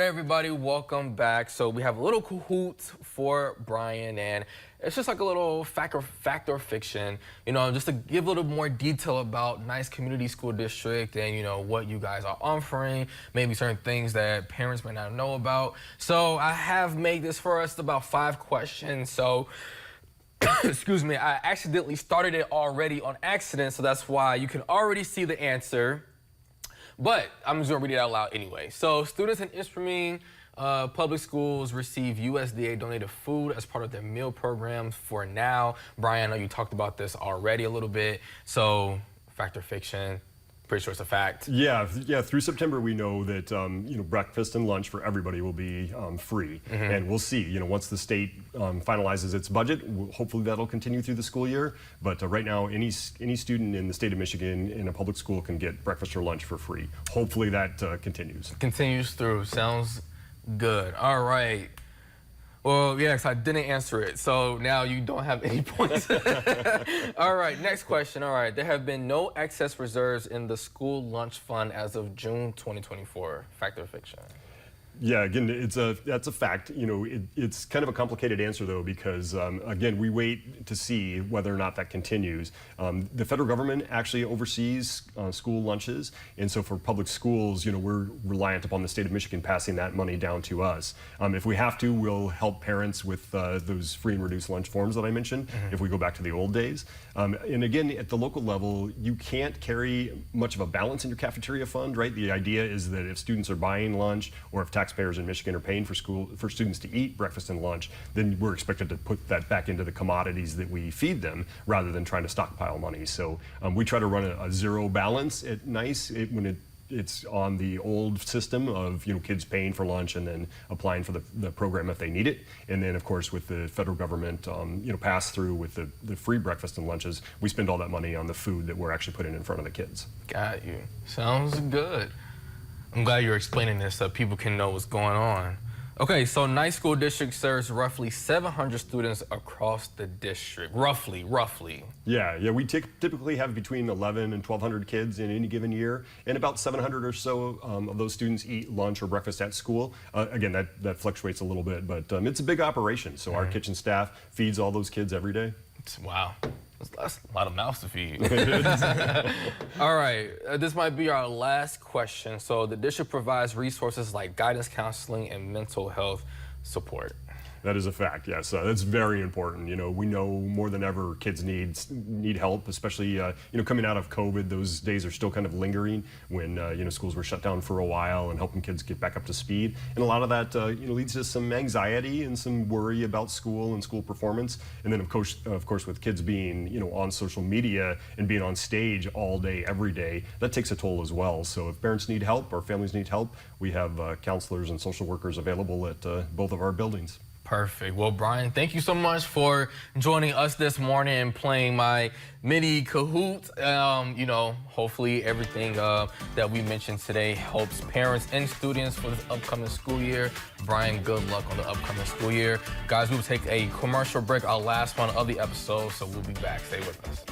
Hey everybody, welcome back. So we have a little Kahoot for Bryan, and it's just like a little fact or fiction, just to give a little more detail about Nice Community School District and, what you guys are offering, maybe certain things that parents may not know about. So I have made this for us about 5 questions. So, excuse me, I accidentally started it already on accident, so that's why you can already see the answer. But I'm just gonna read it out loud anyway. So students in Instrument public schools receive USDA donated food as part of their meal programs for now. Bryan, I know you talked about this already a little bit. So fact or fiction? Pretty sure it's a fact. Yeah. Through September, we know that breakfast and lunch for everybody will be free, and we'll see. Once the state finalizes its budget, hopefully that'll continue through the school year. But right now, any student in the state of Michigan in a public school can get breakfast or lunch for free. Hopefully that continues. Continues through. Sounds good. All right. Well, yeah, 'cause I didn't answer it, so now you don't have any points. All right, next question. All right, there have been no excess reserves in the school lunch fund as of June 2024. Fact or fiction? Yeah, again, that's a fact. It's kind of a complicated answer though, because again, we wait to see whether or not that continues. The federal government actually oversees school lunches, and so for public schools, we're reliant upon the state of Michigan passing that money down to us. If we have to, we'll help parents with those free and reduced lunch forms that I mentioned. If we go back to the old days, and again, at the local level, you can't carry much of a balance in your cafeteria fund, right? The idea is that if students are buying lunch, or if taxpayers in Michigan are paying for students to eat breakfast and lunch, then we're expected to put that back into the commodities that we feed them rather than trying to stockpile money. So we try to run a zero balance at NICE when it's on the old system of kids paying for lunch and then applying for the program if they need it. And then of course with the federal government pass through with the free breakfast and lunches, we spend all that money on the food that we're actually putting in front of the kids. Got you. Sounds good. I'm glad you're explaining this so people can know what's going on. Okay, so Nice School District serves roughly 700 students across the district. Roughly. Yeah, we typically have between 11 and 1,200 kids in any given year, and about 700 or so of those students eat lunch or breakfast at school. Again, that fluctuates a little bit, but it's a big operation, so our kitchen staff feeds all those kids every day. Wow. That's a lot of mouths to feed. All right, this might be our last question. So the district provides resources like guidance counseling and mental health support. That is a fact, yes. That's very important. We know more than ever kids need help, especially coming out of COVID. Those days are still kind of lingering when schools were shut down for a while, and helping kids get back up to speed. And a lot of that leads to some anxiety and some worry about school and school performance. And then of course with kids being on social media and being on stage all day every day, that takes a toll as well. So if parents need help or families need help, we have counselors and social workers available at both of our buildings. Perfect. Well, Bryan, thank you so much for joining us this morning and playing my mini Kahoot. Hopefully everything that we mentioned today helps parents and students for this upcoming school year. Bryan, good luck on the upcoming school year. Guys, we will take a commercial break, our last one of the episode, so we'll be back. Stay with us.